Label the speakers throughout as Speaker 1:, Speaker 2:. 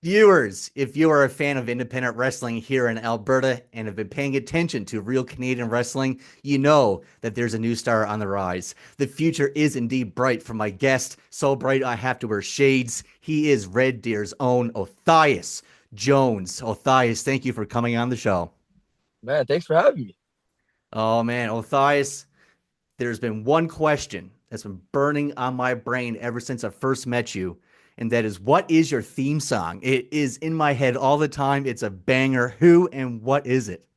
Speaker 1: Viewers, if you are a fan of independent wrestling here in Alberta and have been paying attention to real Canadian wrestling, you know that there's a new star on the rise. The future is indeed bright for my guest, so bright I have to wear shades. He is Red Deer's own Othias Jones. Othias, thank you for coming on the show.
Speaker 2: Man, thanks for having me.
Speaker 1: Oh man, Othias, there's been one question that's been burning on my brain ever since I first met you, and that is, what is your theme song? It is in my head all the time. It's a banger. Who and what is it?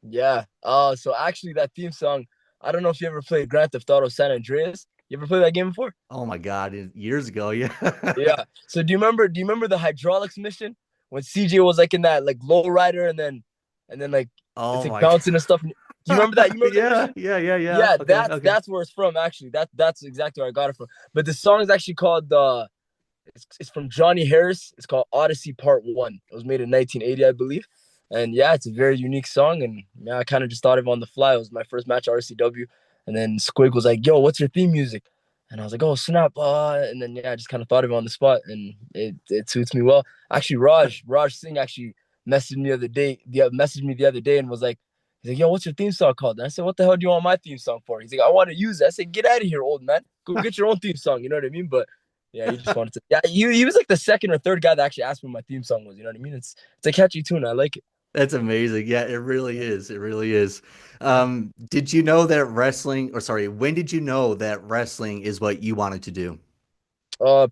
Speaker 2: Yeah. So actually that theme song, I don't know if you ever played Grand Theft Auto San Andreas. You ever played that game before?
Speaker 1: Oh my God, years ago, yeah.
Speaker 2: Yeah. So do you remember the hydraulics mission when CJ was like in that like low rider and then like it's
Speaker 1: Oh
Speaker 2: like
Speaker 1: my
Speaker 2: bouncing and stuff? Do you remember that? You remember that
Speaker 1: yeah,
Speaker 2: mission?
Speaker 1: yeah.
Speaker 2: Yeah,
Speaker 1: Okay,
Speaker 2: that's
Speaker 1: okay.
Speaker 2: that's where it's from actually. That's exactly where I got it from. But the song is actually called it's from Johnny Harris. It's called Odyssey Part 1. It was made in 1980, I believe. And yeah, it's a very unique song. And yeah, I kind of just thought of it on the fly. It was my first match at RCW. And then Squig was like, yo, what's your theme music? And I was like, oh, snap. And then, yeah, I just kind of thought of it on the spot. And it suits me well. Actually, Raj Singh actually messaged me the other day and was like, he's like, yo, what's your theme song called? And I said, what the hell do you want my theme song for? He's like, I want to use it. I said, get out of here, old man. Go get your own theme song. You know what I mean? But yeah, he just wanted to. Yeah, he was like the second or third guy that actually asked me what my theme song was. You know what I mean? It's a catchy tune. I like it.
Speaker 1: That's amazing. Yeah, it really is. It really is. Did you know that wrestling, or sorry, when did you know that wrestling is what you wanted to do?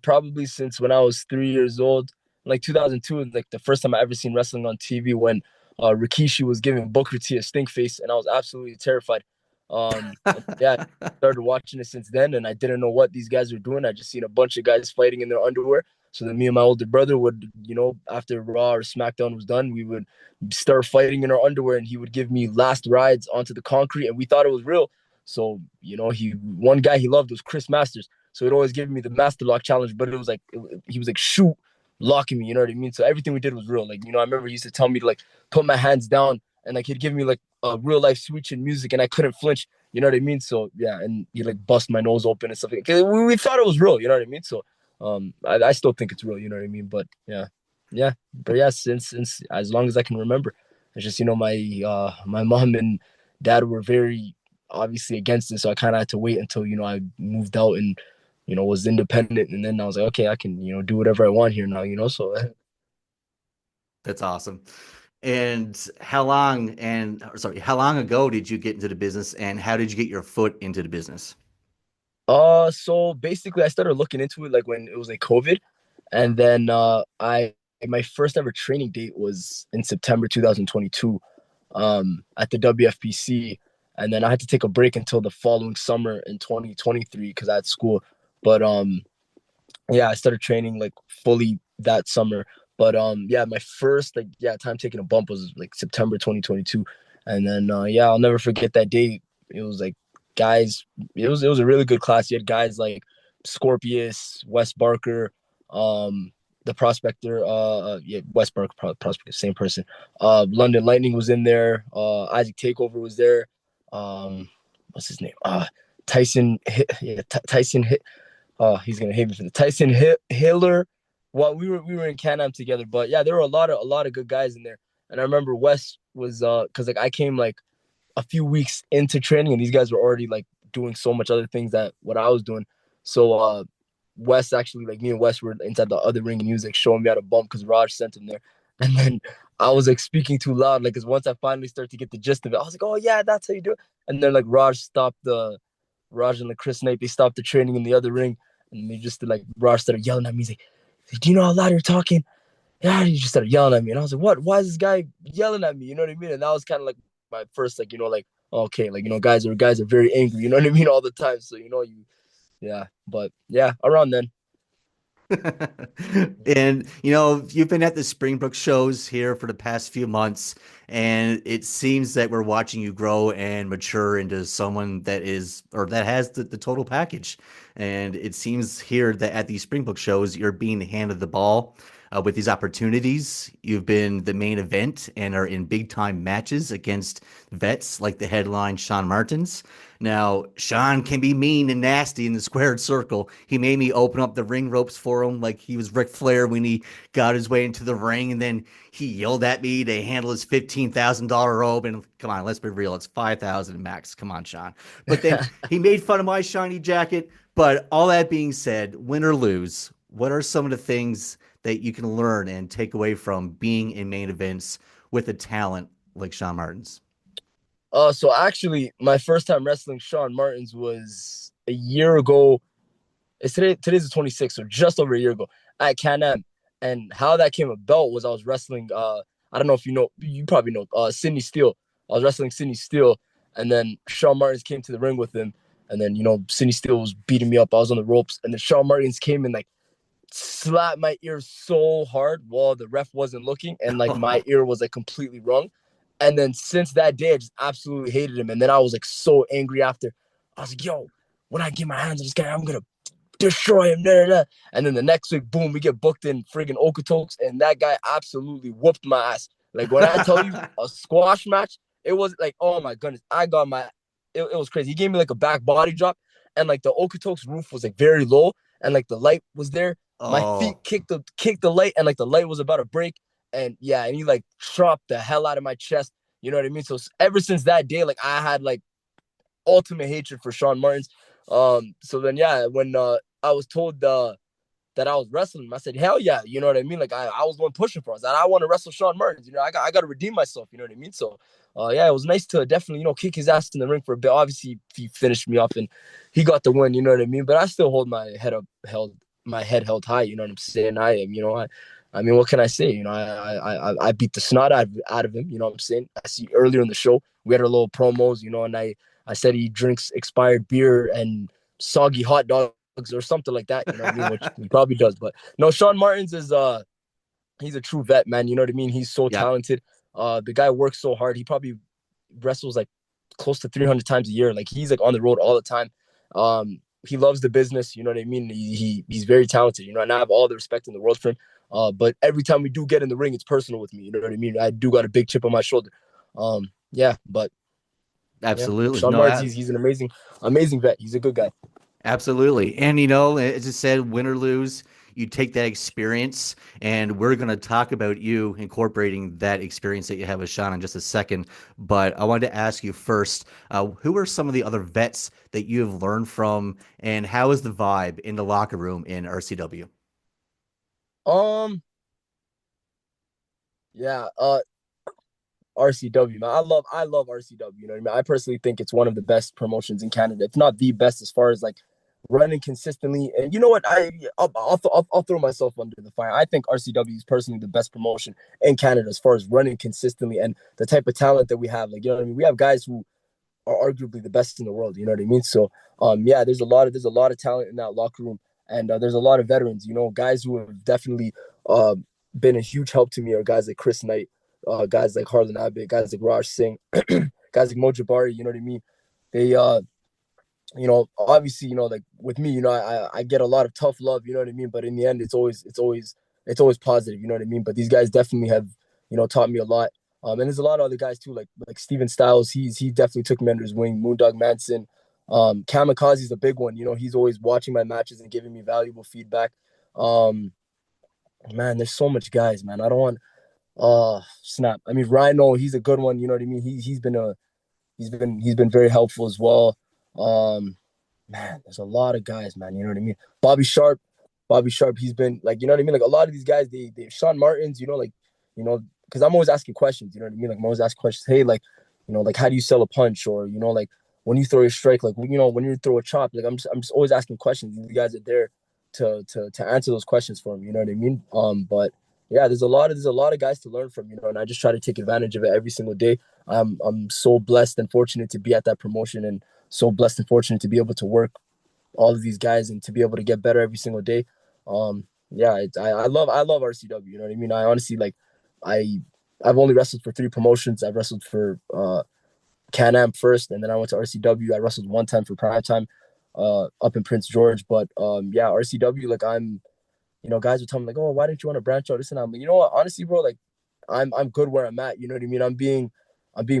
Speaker 2: Probably since when I was 3 years old, like 2002, like the first time I ever seen wrestling on TV when Rikishi was giving Booker T a stink face, and I was absolutely terrified. And yeah, I started watching it since then, and I didn't know what these guys were doing. I just seen a bunch of guys fighting in their underwear. So then me and my older brother would, after Raw or SmackDown was done, we would start fighting in our underwear, and he would give me last rides onto the concrete, and we thought it was real. So he one guy he loved was Chris Masters. So it always gave me the master lock challenge, but it was like he was like shoot locking me, you know what I mean? So everything we did was real. Like, I remember he used to tell me to like put my hands down and like he'd give me like a real life switch in music and I couldn't flinch, you know what I mean? So yeah, and he like bust my nose open and stuff like that. We thought it was real, you know what I mean? So I still think it's real, you know what I mean? But yeah. Yeah. But yeah, since as long as I can remember. It's just, my mom and dad were very obviously against it. So I kind of had to wait until, I moved out and was independent. And then I was like, okay, I can, do whatever I want here now. So
Speaker 1: That's awesome. And how long ago did you get into the business and how did you get your foot into the business?
Speaker 2: so basically I started looking into it like when it was like COVID. And then I my first ever training date was in September 2022 at the WFPC. And then I had to take a break until the following summer in 2023 because I had school. But yeah, I started training like fully that summer. But yeah, my first like time taking a bump was like September 2022. And then yeah, I'll never forget that day. It was like guys, it was a really good class. You had guys like Scorpius, Wes Barker, the prospector, yeah, Wes Barker prospector, same person. London Lightning was in there, Isaac Takeover was there. What's his name? Tyson Oh, he's gonna hate me for the Hiller. Well, we were in Can-Am together, but yeah, there were a lot of good guys in there. And I remember Wes was because like I came like a few weeks into training, and these guys were already like doing so much other things that what I was doing. So Wes actually like me and Wes were inside the other ring, and he was like showing me how to bump because Raj sent him there. And then I was like speaking too loud, like because once I finally started to get the gist of it, I was like, oh yeah, that's how you do it. And then like Raj and like Chris Knight, they stopped the training in the other ring and they just like Raj started yelling at me. He's like, do you know how loud you're talking? Yeah, he just started yelling at me. And I was like, what? Why is this guy yelling at me? You know what I mean? And that was kind of like my first, like, like, okay, like, guys are very angry, you know what I mean, all the time. So, yeah. But yeah, around then.
Speaker 1: And you've been at the Springbrook shows here for the past few months, and it seems that we're watching you grow and mature into someone that is or that has the total package. And it seems here that at these Springbok shows, you're being handed the ball with these opportunities. You've been the main event and are in big time matches against vets like the headline Sean Martins. Now, Sean can be mean and nasty in the squared circle. He made me open up the ring ropes for him like he was Ric Flair when he got his way into the ring, and then he yelled at me to handle his $15,000 robe. And come on, let's be real, it's 5,000 max. Come on, Sean. But then he made fun of my shiny jacket. But all that being said, win or lose, what are some of the things that you can learn and take away from being in main events with a talent like Sean Martins?
Speaker 2: So actually, my first time wrestling Sean Martins was a year ago. It's today's the 26th, so just over a year ago at Can-Am. And how that came about was I was wrestling I don't know if you know, you probably know, Sidney Steele. I was wrestling Sidney Steele, and then Sean Martins came to the ring with him, and then Sidney Steele was beating me up. I was on the ropes, and then Sean Martins came and like slapped my ear so hard while the ref wasn't looking, and like my ear was like completely wrong. And then since that day, I just absolutely hated him. And then I was like so angry after. I was like, yo, when I get my hands on this guy, I'm gonna destroy him. Da, da, da. And then the next week, boom, we get booked in friggin' Okotoks, and that guy absolutely whooped my ass. Like when I tell you a squash match, it was like, oh my goodness, it was crazy. He gave me like a back body drop, and like the Okotoks roof was like very low, and like the light was there. My feet
Speaker 1: Oh,
Speaker 2: kicked the light, and like the light was about to break. And yeah, and he like chopped the hell out of my chest. You know what I mean? So ever since that day, like I had like ultimate hatred for Sean Martins. So then yeah, when I was told that I was wrestling him, I said, hell yeah, you know what I mean? Like I was the one pushing for us. And I want to wrestle Sean Martins. I got to redeem myself, you know what I mean? So yeah, it was nice to definitely, kick his ass in the ring for a bit. Obviously he finished me off and he got the win, you know what I mean? But I still hold my head held high, you know what I'm saying? I mean, what can I say? I beat the snot out of him. You know what I'm saying? I see earlier in the show we had our little promos. And I said he drinks expired beer and soggy hot dogs or something like that. You know what I mean? Which he probably does. But no, Sean Martins is he's a true vet, man. You know what I mean? He's so
Speaker 1: yep.
Speaker 2: talented. The guy works so hard. He probably wrestles like close to 300 times a year. Like he's like on the road all the time. He loves the business. You know what I mean? He's very talented. And I have all the respect in the world for him. But every time we do get in the ring, it's personal with me. You know what I mean? I do got a big chip on my shoulder. Yeah, but yeah,
Speaker 1: Absolutely.
Speaker 2: Sean
Speaker 1: No,
Speaker 2: Martins, he's an amazing vet. He's a good guy.
Speaker 1: absolutely. And, as I said, win or lose, you take that experience, and we're going to talk about you incorporating that experience that you have with Sean in just a second. But I wanted to ask you first, who are some of the other vets that you have learned from, and how is the vibe in the locker room in RCW?
Speaker 2: Um, yeah, RCW, man. I love RCW. You know what I mean? I personally think it's one of the best promotions in Canada. It's not the best as far as like running consistently. And you know what? I'll throw myself under the fire. I think RCW is personally the best promotion in Canada as far as running consistently and the type of talent that we have. Like, you know what I mean? We have guys who are arguably the best in the world. You know what I mean? So, yeah, there's a lot of talent in that locker room, and there's a lot of veterans. Guys who have definitely uh, been a huge help to me are guys like Chris Knight, guys like Harlan Abbott, guys like Raj Singh, guys like Mo Jabari. You know what I mean? They, obviously, like with me, I get a lot of tough love. You know what I mean? But in the end, it's always positive. You know what I mean? But these guys definitely have, taught me a lot. And there's a lot of other guys too, like Steven Styles. He definitely took me under his wing. Moondog Manson, Kamikaze's a big one. He's always watching my matches and giving me valuable feedback. Um, Man, there's so much guys, man. I don't want. Snap. I mean, Rhino. He's a good one. You know what I mean? He's been very helpful as well. Um, Man, there's a lot of guys, man. You know what I mean? Bobby Sharp. Bobby Sharp. He's been like, you know what I mean? Like a lot of these guys, they Sean Martins. Because I'm always asking questions. You know what I mean? Like I'm always asking questions. Hey, like, like how do you sell a punch, or like when you throw a strike, like when you throw a chop. Like I'm just always asking questions. These guys are there to answer those questions for me. You know what I mean? But yeah, there's a lot of guys to learn from. And I just try to take advantage of it every single day. I'm so blessed and fortunate to be at that promotion, and so blessed and fortunate to be able to work all of these guys and to be able to get better every single day. Yeah, I love RCW. You know what I mean? I honestly like I I've only wrestled for three promotions. I've wrestled for Can-Am first, and then I went to RCW. I wrestled one time for Prime Time. up in Prince George. But yeah, RCW, like guys are telling me like, oh, why didn't you want to branch out? This and I'm like, you know what, honestly, bro, like I'm good where I'm at. You know what I mean? I'm being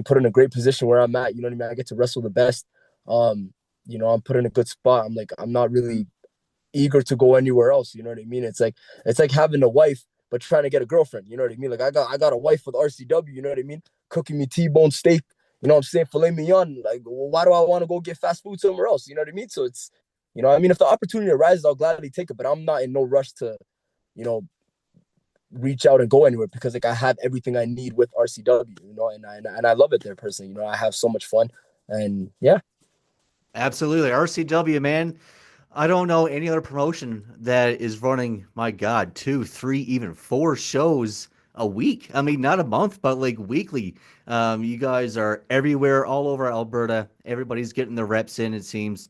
Speaker 2: put in a great position where I'm at. You know what I mean? I get to wrestle the best. Um, I'm put in a good spot. I'm not really eager to go anywhere else. You know what I mean? It's like having a wife but trying to get a girlfriend. You know what I mean? Like I got a wife with RCW. You know what I mean? Cooking me T-bone steak. You know what I'm saying? Filet mignon. Like, well, why do I want to go get fast food somewhere else? You know what I mean? So it's, I mean, if the opportunity arises, I'll gladly take it. But I'm not in no rush to, you know, reach out and go anywhere because like I have everything I need with RCW. And I love it there personally. I have so much fun, and yeah.
Speaker 1: Absolutely. RCW, man. I don't know any other promotion that is running, my God, two, three, even four shows a week. I mean, not a month, but like weekly. You guys are everywhere, all over Alberta. Everybody's getting their reps in, it seems.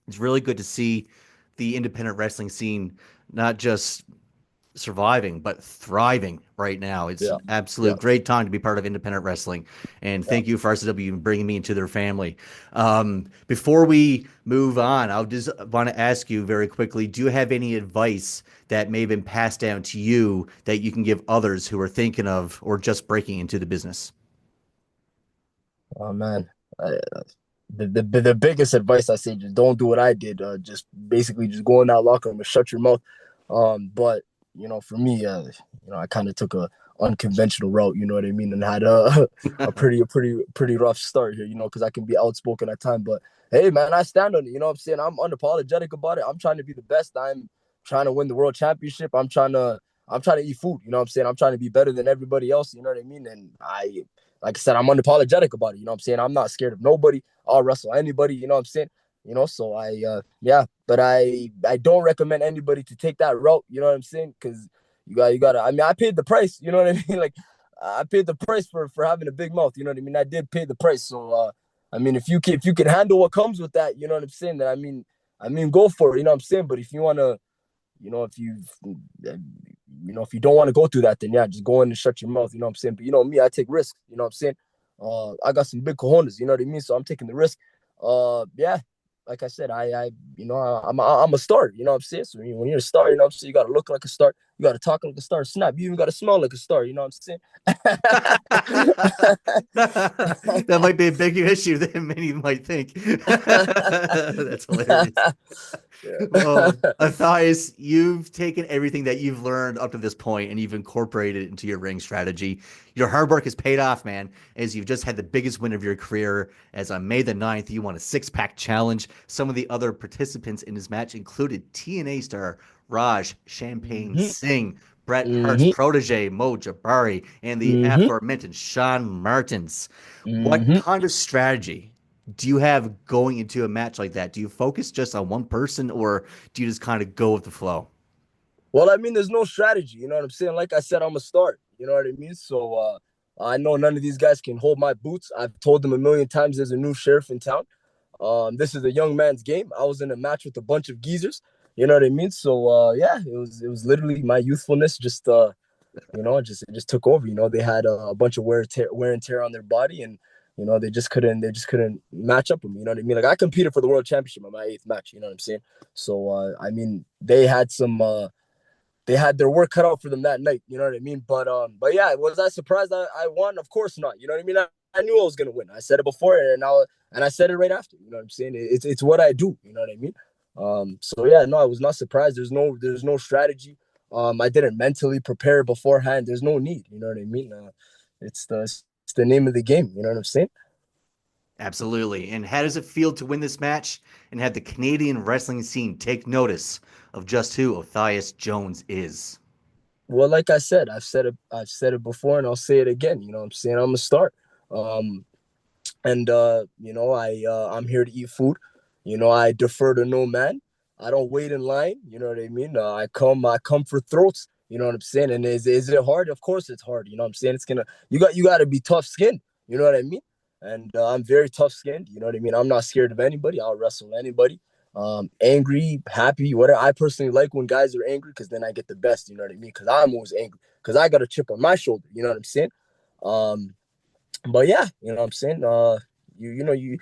Speaker 1: It's really good to see the independent wrestling scene not just surviving, but thriving right now. It's
Speaker 2: Yeah,
Speaker 1: an absolute
Speaker 2: yeah,
Speaker 1: great time to be part of independent wrestling. And
Speaker 2: yeah.
Speaker 1: thank you for RCW bringing me into their family. Before we move on, I'll just want to ask you very quickly, do you have any advice that may have been passed down to you that you can give others who are thinking of or just breaking into the business?
Speaker 2: Oh man, the biggest advice I say, just don't do what I did. Just basically just go in that locker room and shut your mouth. But for me, I kind of took a unconventional route. You know what I mean, and had a pretty rough start here. Because I can be outspoken at times. But hey, man, I stand on it. You know what I'm saying? I'm unapologetic about it. I'm trying to be the best. I'm trying to win the world championship. I'm trying to eat food. You know what I'm saying? I'm trying to be better than everybody else. You know what I mean? And like I said, I'm unapologetic about it. You know what I'm saying? I'm not scared of nobody. I'll wrestle anybody. You know what I'm saying? So yeah, but I don't recommend anybody to take that route. You know what I'm saying? Because you gotta. I mean, I paid the price. You know what I mean? Like I paid the price for having a big mouth. You know what I mean? I did pay the price. So I mean, if you can handle what comes with that, you know what I'm saying? Then I mean, go for it. You know what I'm saying? But if you wanna, if you don't want to go through that, then yeah, just go in and shut your mouth. You know what I'm saying? But me, I take risks. You know what I'm saying? I got some big cojones. You know what I mean? So I'm taking the risk. Yeah, like I said, I'm a star. You know what I'm saying? So when you're a star, you know what I'm saying, you gotta look like a star. You gotta talk like a star. Snap. You even gotta smell like a star. You know what I'm saying?
Speaker 1: That might be a bigger issue than many might think. That's hilarious.
Speaker 2: Yeah.
Speaker 1: Well, Othias, you've taken everything that you've learned up to this point and you've incorporated it into your ring strategy. Your hard work has paid off, man, as you've just had the biggest win of your career. As on May the 9th, you won a six-pack challenge. Some of the other participants in this match included TNA star Raj Champagne
Speaker 2: hmm
Speaker 1: Singh, Bret Hart's
Speaker 2: hmm
Speaker 1: protege, Mo Jobrari, and the
Speaker 2: hmm
Speaker 1: aforementioned Sean Martins. What
Speaker 2: hmm
Speaker 1: kind of strategy do you have going into a match like that? Do you focus just on one person or do you just kind of go with the flow?
Speaker 2: Well, I mean, there's no strategy. You know what I'm saying? Like I said, I'm a start. You know what I mean? So I know none of these guys can hold my boots. I've told them a million times there's a new sheriff in town. This is a young man's game. I was in a match with a bunch of geezers. You know what I mean? So yeah, it was literally my youthfulness just it just took over. They had a bunch of wear and tear on their body, and they just couldn't match up with me. You know what I mean? Like I competed for the world championship on my eighth match. You know what I'm saying? So I mean, they had their work cut out for them that night. You know what I mean? But yeah, was I surprised I won? Of course not. You know what I mean? I knew I was gonna win. I said it before, and I said it right after. You know what I'm saying? It's what I do. You know what I mean? So yeah, no, I was not surprised. There's no strategy. I didn't mentally prepare beforehand. There's no need. You know what I mean? It's the name of the game. You know what I'm saying?
Speaker 1: Absolutely. And how does it feel to win this match and have the Canadian wrestling scene take notice of just who Othias Jones is?
Speaker 2: Well, like I said, I've said it before, and I'll say it again. You know what I'm saying? I'm a start. Um, and I'm here to eat food. I defer to no man. I don't wait in line. You know what I mean? I come for throats. You know what I'm saying? And is it hard? Of course it's hard. You know what I'm saying? You got to be tough skinned. You know what I mean? And I'm very tough skinned. You know what I mean? I'm not scared of anybody. I'll wrestle anybody. Angry, happy, whatever. I personally like when guys are angry because then I get the best. You know what I mean? Because I'm always angry because I got a chip on my shoulder. You know what I'm saying? But yeah, you know what I'm saying? You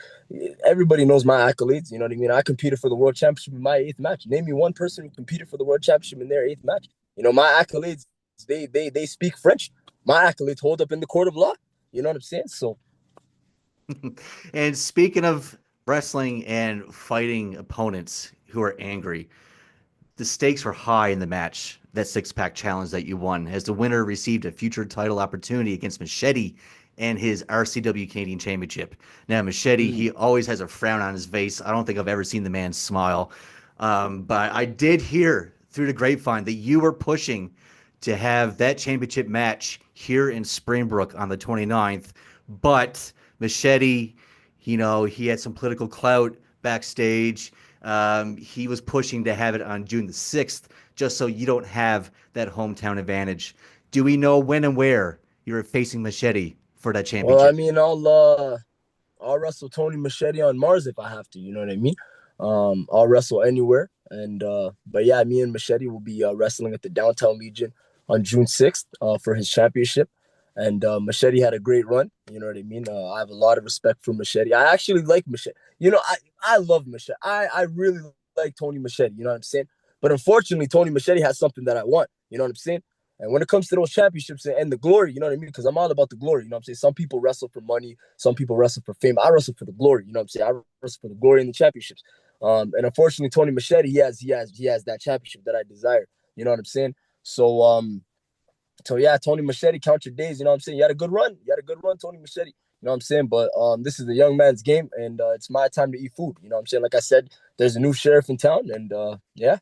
Speaker 2: everybody knows my accolades. You know what I mean? I competed for the world championship in my 8th match. Name me one person who competed for the world championship in their 8th match. My accolades, they speak French. My accolades hold up in the court of law. You know what I'm saying? So,
Speaker 1: And speaking of wrestling and fighting opponents who are angry, the stakes were high in the match, that six-pack challenge that you won, as the winner received a future title opportunity against Machete and his RCW Canadian Championship. Now, Machete, he always has a frown on his face. I don't think I've ever seen the man smile. But I did hear through the grapevine that you were pushing to have that championship match here in Springbrook on the 29th. But Machete, he had some political clout backstage. He was pushing to have it on June the 6th, just so you don't have that hometown advantage. Do we know when and where you're facing Machete for that
Speaker 2: well, I
Speaker 1: championship?
Speaker 2: mean, I'll wrestle Tony Machete on Mars if I have to. You know what I mean? I'll wrestle anywhere. And but yeah, me and Machete will be wrestling at the Downtown Legion on June 6th for his championship. And Machete had a great run. You know what I mean? I have a lot of respect for Machete. I actually like Machete. I love Machete. I really like Tony Machete. You know what I'm saying? But unfortunately, Tony Machete has something that I want. You know what I'm saying? And when it comes to those championships and the glory, you know what I mean? Because I'm all about the glory. You know what I'm saying? Some people wrestle for money. Some people wrestle for fame. I wrestle for the glory. You know what I'm saying? I wrestle for the glory in the championships. And unfortunately, Tony Machete, he has that championship that I desire. You know what I'm saying? So yeah, Tony Machete, count your days. You know what I'm saying? You had a good run. Tony Machete. You know what I'm saying? But this is a young man's game, and it's my time to eat food. You know what I'm saying? Like I said, there's a new sheriff in town, and yeah,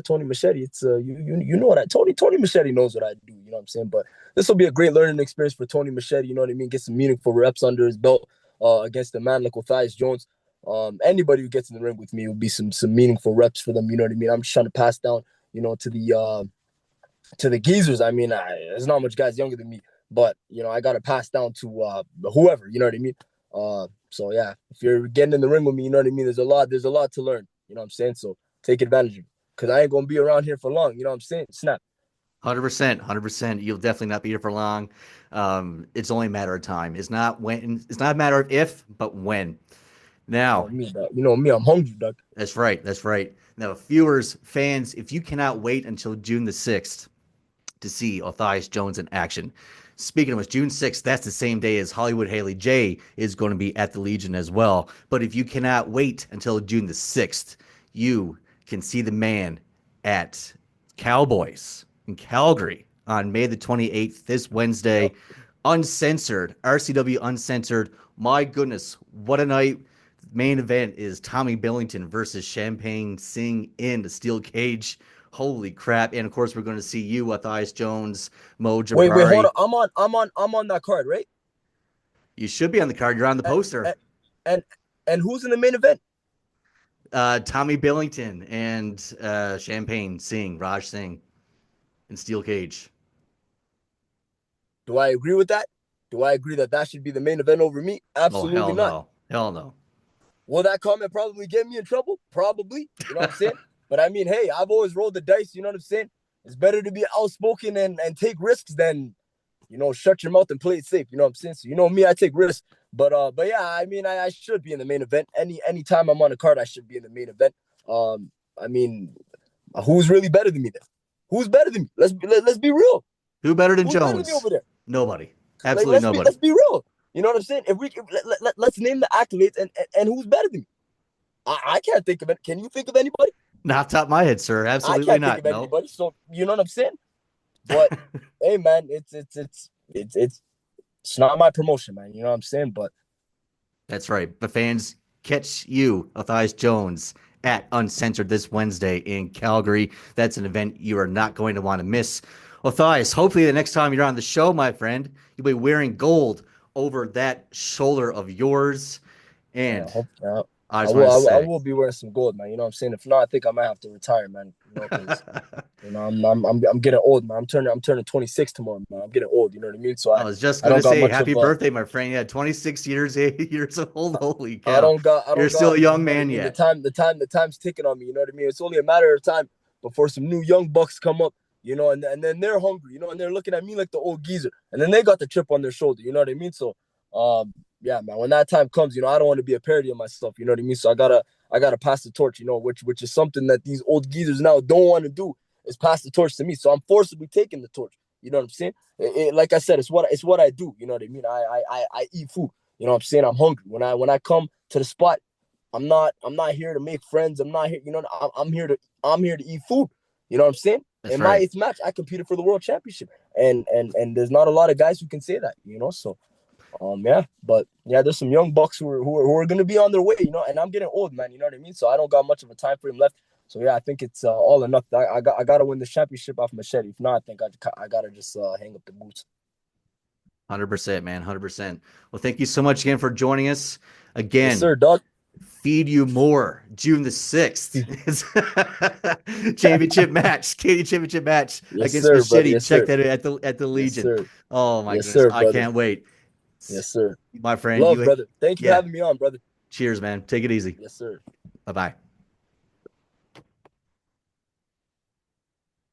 Speaker 2: Tony Machete. It's you know what Tony Machete knows what I do. You know what I'm saying? But this will be a great learning experience for Tony Machete. You know what I mean? Get some meaningful reps under his belt against a man like Othias Jones. Anybody who gets in the ring with me will be some meaningful reps for them. You know what I mean? I'm just trying to pass down, to the geezers. I mean, there's not much guys younger than me, but I got to pass down to whoever. You know what I mean? So yeah, if you're getting in the ring with me, you know what I mean. There's a lot to learn. You know what I'm saying? So take advantage of it, because I ain't gonna be around here for long. You know what I'm saying? Snap.
Speaker 1: 100%, 100%. You'll definitely not be here for long. It's only a matter of time. It's not when. It's not a matter of if, but when. Now,
Speaker 2: Me, dog. You know me. I'm hungry, dog.
Speaker 1: that's right. That's right. Now, viewers, fans, if you cannot wait until June the 6th to see Othias Jones in action. Speaking of which, June 6th, that's the same day as Hollywood Haley J is going to be at the Legion as well. But if you cannot wait until June the 6th, you can see the man at Cowboys in Calgary on May the 28th, this Wednesday.
Speaker 2: Yep.
Speaker 1: Uncensored, RCW Uncensored. My goodness, what a night. Main event is Tommy Billington versus Champagne Singh in the steel cage. Holy crap. And of course, we're going to see you, Othias Jones, Mo
Speaker 2: Wait, hold
Speaker 1: Jobrari.
Speaker 2: on. I'm on that card, right?
Speaker 1: You should be on the card. You're on the poster.
Speaker 2: And and, and who's in the main event?
Speaker 1: Tommy Billington and Champagne Singh, Raj Singh in steel cage.
Speaker 2: Do I agree with that? Do I agree that should be the main event over me?
Speaker 1: Oh,
Speaker 2: Absolutely
Speaker 1: hell
Speaker 2: not.
Speaker 1: no. Hell no.
Speaker 2: Will that comment probably get me in trouble? Probably. You know what I'm saying? But I mean, hey, I've always rolled the dice. You know what I'm saying? It's better to be outspoken and take risks than, shut your mouth and play it safe. You know what I'm saying? So me, I take risks. But yeah, I mean, I should be in the main event. Anytime I'm on a card, I should be in the main event. I mean, who's really better than me then? Who's better than me? Let's be real.
Speaker 1: Who better than
Speaker 2: Who's better than me
Speaker 1: Jones?
Speaker 2: over there?
Speaker 1: Nobody.
Speaker 2: Like
Speaker 1: Absolutely nobody.
Speaker 2: let's be real. You know what I'm saying? If we let's name the accolades and who's better than me. I can't think of it. Can you think of anybody?
Speaker 1: Not top of my head, sir.
Speaker 2: I
Speaker 1: Absolutely
Speaker 2: can't think
Speaker 1: not.
Speaker 2: of
Speaker 1: No.
Speaker 2: anybody. So you know what I'm saying? But hey, man, it's not my promotion, man. You know what I'm saying? But
Speaker 1: That's right. The fans, catch you, Othias Jones, at Uncensored this Wednesday in Calgary. That's an event you are not going to want to miss. Othias, hopefully the next time you're on the show, my friend, you'll be wearing gold over that shoulder of yours. And I
Speaker 2: I
Speaker 1: just want to
Speaker 2: will. I
Speaker 1: say,
Speaker 2: will be wearing some gold, man. You know what I'm saying? If not, I think I might have to retire, man. Because I'm getting old, man. I'm turning 26 tomorrow, man. I'm getting old. You know what I mean? So
Speaker 1: I was just
Speaker 2: I
Speaker 1: going to
Speaker 2: don't got
Speaker 1: say,
Speaker 2: much
Speaker 1: happy
Speaker 2: of
Speaker 1: birthday, my friend. Yeah, 26 years old. Holy
Speaker 2: I
Speaker 1: cow.
Speaker 2: don't got I
Speaker 1: You're
Speaker 2: don't
Speaker 1: still
Speaker 2: got
Speaker 1: a
Speaker 2: you
Speaker 1: young
Speaker 2: know what I
Speaker 1: man
Speaker 2: mean.
Speaker 1: yet.
Speaker 2: The time's ticking on me. You know what I mean? It's only a matter of time before some new young bucks come up. And then they're hungry. And they're looking at me like the old geezer, and then they got the chip on their shoulder. You know what I mean? So, yeah, man, when that time comes, I don't want to be a parody of myself. You know what I mean? So I gotta pass the torch. Which is something that these old geezers now don't want to do, is pass the torch to me. So I'm forcibly taking the torch. You know what I'm saying? Like I said, it's what I do. You know what I mean? I eat food. You know what I'm saying? I'm hungry. When I come to the spot, I'm not here to make friends. I'm not here. I'm here to eat food. You know what I'm saying?
Speaker 1: That's
Speaker 2: In my
Speaker 1: right.
Speaker 2: eighth match, I competed for the world championship, and there's not a lot of guys who can say that. So yeah, but yeah, there's some young bucks who are gonna be on their way, and I'm getting old, man. You know what I mean? So I don't got much of a time frame left. So yeah, I think it's all or nothing. I gotta win the championship off Machete. If not, I think I gotta just hang up the boots.
Speaker 1: 100%, man. 100%. Well, thank you so much again for joining us.
Speaker 2: Yes,
Speaker 1: Again,
Speaker 2: sir, dog.
Speaker 1: Feed You More, June the 6th. Championship match, Canadian championship match
Speaker 2: Yes,
Speaker 1: against
Speaker 2: sir, brother.
Speaker 1: Machete.
Speaker 2: Yes,
Speaker 1: Check
Speaker 2: sir.
Speaker 1: that at the
Speaker 2: Yes,
Speaker 1: Legion.
Speaker 2: sir.
Speaker 1: Oh my
Speaker 2: Yes,
Speaker 1: goodness.
Speaker 2: sir,
Speaker 1: I
Speaker 2: brother.
Speaker 1: can't wait.
Speaker 2: Yes, sir.
Speaker 1: My friend,
Speaker 2: Love, brother. Thank you for
Speaker 1: yeah.
Speaker 2: having me on, brother.
Speaker 1: Cheers, man. Take it easy.
Speaker 2: Yes, sir.
Speaker 1: Bye-bye.